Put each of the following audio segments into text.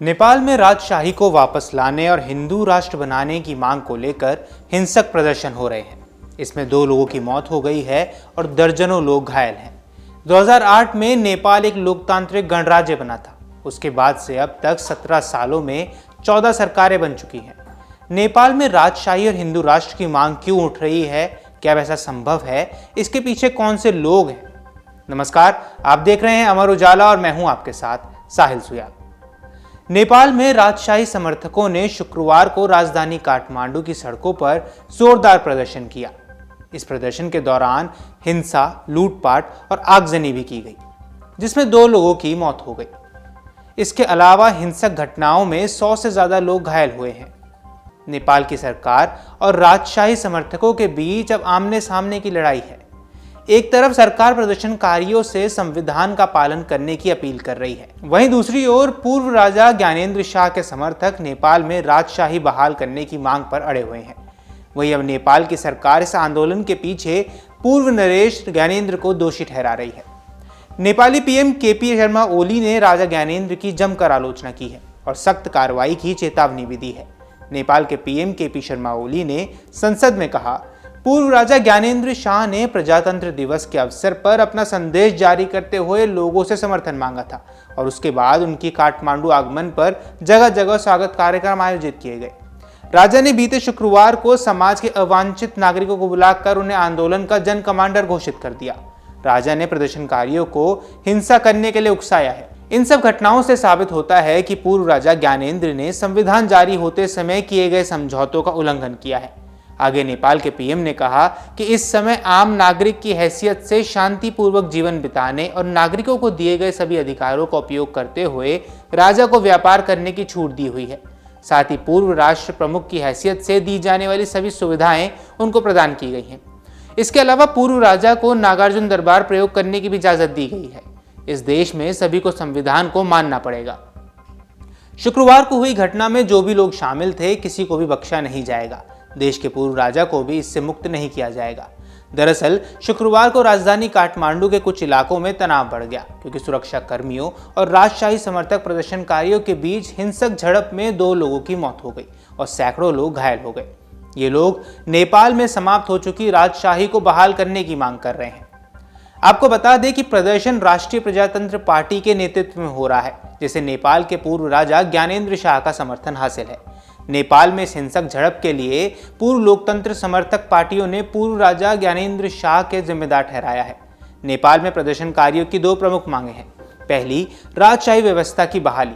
नेपाल में राजशाही को वापस लाने और हिंदू राष्ट्र बनाने की मांग को लेकर हिंसक प्रदर्शन हो रहे हैं। इसमें 2 लोगों की मौत हो गई है और दर्जनों लोग घायल हैं। 2008 में नेपाल एक लोकतांत्रिक गणराज्य बना था। उसके बाद से अब तक 17 सालों में 14 सरकारें बन चुकी हैं। नेपाल में राजशाही और हिंदू राष्ट्र की मांग क्यों उठ रही है, क्या वैसा संभव है, इसके पीछे कौन से लोग हैं? नमस्कार, आप देख रहे हैं अमर उजाला और मैं हूं आपके साथ साहिल सुयाग। नेपाल में राजशाही समर्थकों ने शुक्रवार को राजधानी काठमांडू की सड़कों पर जोरदार प्रदर्शन किया। इस प्रदर्शन के दौरान हिंसा, लूटपाट और आगजनी भी की गई, जिसमें 2 लोगों की मौत हो गई। इसके अलावा हिंसक घटनाओं में 100 से ज्यादा लोग घायल हुए हैं। नेपाल की सरकार और राजशाही समर्थकों के बीच अब आमने सामने की लड़ाई है। एक तरफ सरकार प्रदर्शनकारियों से संविधान का पालन करने की अपील कर रही है, वहीं दूसरी ओर पूर्व राजा ज्ञानेंद्र शाह के समर्थक नेपाल में राजशाही बहाल करने की मांग पर अड़े हुए हैं। वहीं अब नेपाल की सरकार इस आंदोलन के पीछे पूर्व नरेश ज्ञानेंद्र को दोषी ठहरा रही है। नेपाली पीएम केपी शर्मा ओली ने राजा ज्ञानेंद्र की जमकर आलोचना की है और सख्त कार्रवाई की चेतावनी भी दी है। नेपाल के पीएम केपी शर्मा ओली ने संसद में कहा, पूर्व राजा ज्ञानेंद्र शाह ने प्रजातंत्र दिवस के अवसर पर अपना संदेश जारी करते हुए लोगों से समर्थन मांगा था और उसके बाद उनकी काठमांडू आगमन पर जगह जगह स्वागत कार्यक्रम आयोजित किए गए। राजा ने बीते शुक्रवार को समाज के अवांछित नागरिकों को बुलाकर उन्हें आंदोलन का जन कमांडर घोषित कर दिया। राजा ने प्रदर्शनकारियों को हिंसा करने के लिए उकसाया है। इन सब घटनाओं से साबित होता है कि पूर्व राजा ज्ञानेंद्र ने संविधान जारी होते समय किए गए समझौतों का उल्लंघन किया है। आगे नेपाल के पीएम ने कहा कि इस समय आम नागरिक की हैसियत से शांतिपूर्वक जीवन बिताने और नागरिकों को दिए गए सभी अधिकारों का उपयोग करते हुए राजा को व्यापार करने की छूट दी हुई है। साथ ही पूर्व राष्ट्र प्रमुख की हैसियत से दी जाने वाली सभी सुविधाएं उनको प्रदान की गई हैं। इसके अलावा पूर्व राजा को नागार्जुन दरबार प्रयोग करने की भी इजाजत दी गई है। इस देश में सभी को संविधान को मानना पड़ेगा। शुक्रवार को हुई घटना में जो भी लोग शामिल थे, किसी को भी बख्शा नहीं जाएगा। देश के पूर्व राजा को भी इससे मुक्त नहीं किया जाएगा। दरअसल शुक्रवार को राजधानी काठमांडू के कुछ इलाकों में तनाव बढ़ गया, क्योंकि सुरक्षा कर्मियों और राजशाही समर्थक प्रदर्शनकारियों के बीच हिंसक झड़प में 2 लोगों की मौत हो गई और सैकड़ों लोग घायल हो गए। ये लोग नेपाल में समाप्त हो चुकी राजशाही को बहाल करने की मांग कर रहे हैं। आपको बता दें कि प्रदर्शन राष्ट्रीय प्रजातंत्र पार्टी के नेतृत्व में हो रहा है, जिसे नेपाल के पूर्व राजा ज्ञानेंद्र शाह का समर्थन हासिल है। नेपाल में इस हिंसक झड़प के लिए पूर्व लोकतंत्र समर्थक पार्टियों ने पूर्व राजा ज्ञानेंद्र शाह के जिम्मेदार ठहराया है। नेपाल में प्रदर्शनकारियों की 2 प्रमुख मांगे हैं। पहली, राजशाही व्यवस्था की बहाली।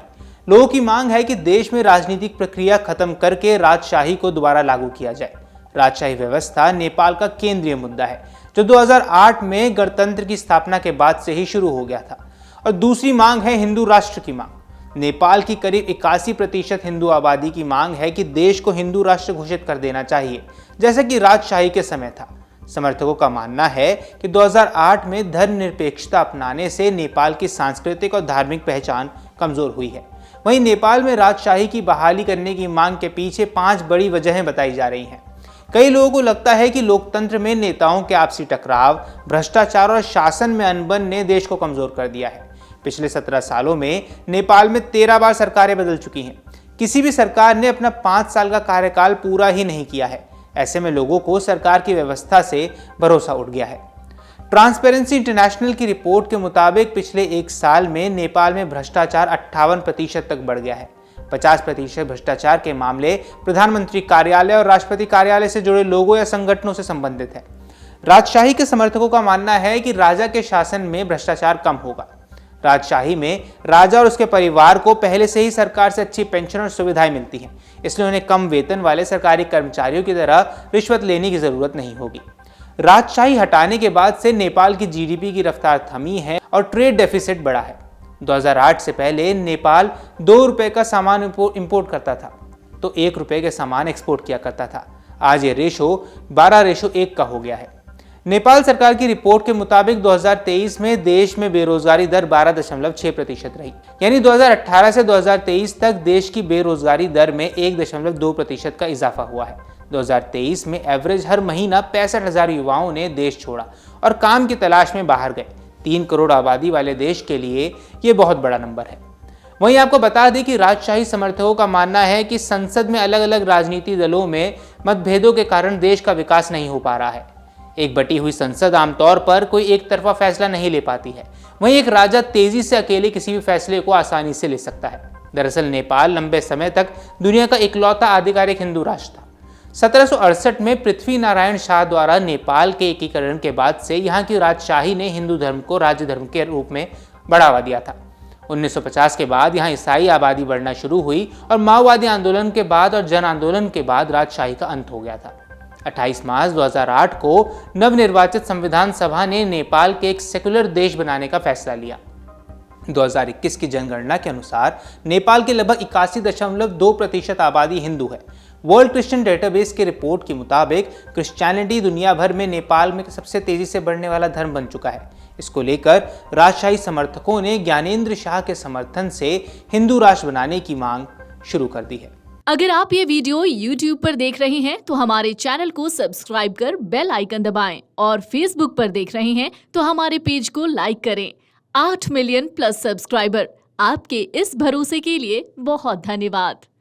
लोगों की मांग है कि देश में राजनीतिक प्रक्रिया खत्म करके राजशाही को दोबारा लागू किया जाए। राजशाही व्यवस्था नेपाल का केंद्रीय मुद्दा है, जो 2008 में गणतंत्र की स्थापना के बाद से ही शुरू हो गया था। और दूसरी मांग है हिंदू राष्ट्र की मांग। नेपाल की करीब 81% हिंदू आबादी की मांग है कि देश को हिंदू राष्ट्र घोषित कर देना चाहिए, जैसे कि राजशाही के समय था। समर्थकों का मानना है कि 2008 में धर्मनिरपेक्षता अपनाने से नेपाल की सांस्कृतिक और धार्मिक पहचान कमजोर हुई है। वहीं नेपाल में राजशाही की बहाली करने की मांग के पीछे 5 बड़ी वजहें बताई जा रही हैं। कई लोगों को लगता है कि लोकतंत्र में नेताओं के आपसी टकराव, भ्रष्टाचार और शासन में अनबन ने देश को कमजोर कर दिया है। पिछले 17 सालों में नेपाल में 13 बार सरकारें बदल चुकी हैं। किसी भी सरकार ने अपना 5 साल का कार्यकाल पूरा ही नहीं किया है। ऐसे में लोगों को सरकार की व्यवस्था से भरोसा उठ गया है। ट्रांसपेरेंसी इंटरनेशनल की रिपोर्ट के मुताबिक पिछले 1 साल में नेपाल में भ्रष्टाचार 58% तक बढ़ गया है। 50% भ्रष्टाचार के मामले प्रधानमंत्री कार्यालय और राष्ट्रपति कार्यालय से जुड़े लोगों या संगठनों से संबंधित है। राजशाही के समर्थकों का मानना है कि राजा के शासन में भ्रष्टाचार कम होगा। राजशाही में राजा और उसके परिवार को पहले से ही सरकार से अच्छी पेंशन और सुविधाएं मिलती हैं, इसलिए उन्हें कम वेतन वाले सरकारी कर्मचारियों की तरह रिश्वत लेने की जरूरत नहीं होगी। राजशाही हटाने के बाद से नेपाल की जीडीपी की रफ्तार थमी है और ट्रेड डेफिसिट बढ़ा है। 2008 से पहले नेपाल 2 रुपए का सामान इंपोर्ट करता था तो 1 रुपए के सामान एक्सपोर्ट किया करता था। आज ये रेशो 12:1 का हो गया है। नेपाल सरकार की रिपोर्ट के मुताबिक 2023 में देश में बेरोजगारी दर 12.6% रही। यानी 2018 से 2023 तक देश की बेरोजगारी दर में 1.2% का इजाफा हुआ है। 2023 में एवरेज हर महीना 65,000 युवाओं ने देश छोड़ा और काम की तलाश में बाहर गए। 3 करोड़ आबादी वाले देश के लिए ये बहुत बड़ा नंबर है। वहीं आपको बता दें कि राजशाही समर्थकों का मानना है कि संसद में अलग अलग राजनीतिक दलों में मतभेदों के कारण देश का विकास नहीं हो पा रहा है। एक बटी हुई संसद आमतौर पर कोई एक तरफा फैसला नहीं ले पाती है। वहीं एक राजा तेजी से अकेले किसी भी फैसले को आसानी से ले सकता है। दरअसल नेपाल लंबे समय तक दुनिया का इकलौता आधिकारिक हिंदू राष्ट्र था। 1768 में पृथ्वी नारायण शाह द्वारा नेपाल के एकीकरण के बाद से यहाँ की राजशाही ने हिंदू धर्म को राज्य धर्म के रूप में बढ़ावा दिया था। 1950 के बाद यहाँ ईसाई आबादी बढ़ना शुरू हुई और माओवादी आंदोलन के बाद और जन आंदोलन के बाद राजशाही का अंत हो गया था। 28 मार्च 2008 को नवनिर्वाचित संविधान सभा ने नेपाल के एक सेकुलर देश बनाने का फैसला लिया। 2021 की जनगणना के अनुसार नेपाल के लगभग 81.2% आबादी हिंदू है। वर्ल्ड क्रिश्चियन डेटाबेस की रिपोर्ट के मुताबिक क्रिश्चियनिटी दुनिया भर में नेपाल में सबसे तेजी से बढ़ने वाला धर्म बन चुका है। इसको लेकर राजशाही समर्थकों ने ज्ञानेंद्र शाह के समर्थन से हिंदू राष्ट्र बनाने की मांग शुरू कर दी है। अगर आप ये वीडियो YouTube पर देख रहे हैं तो हमारे चैनल को सब्सक्राइब कर बेल आइकन दबाएं और Facebook पर देख रहे हैं तो हमारे पेज को लाइक करें। 8 मिलियन प्लस सब्सक्राइबर, आपके इस भरोसे के लिए बहुत धन्यवाद।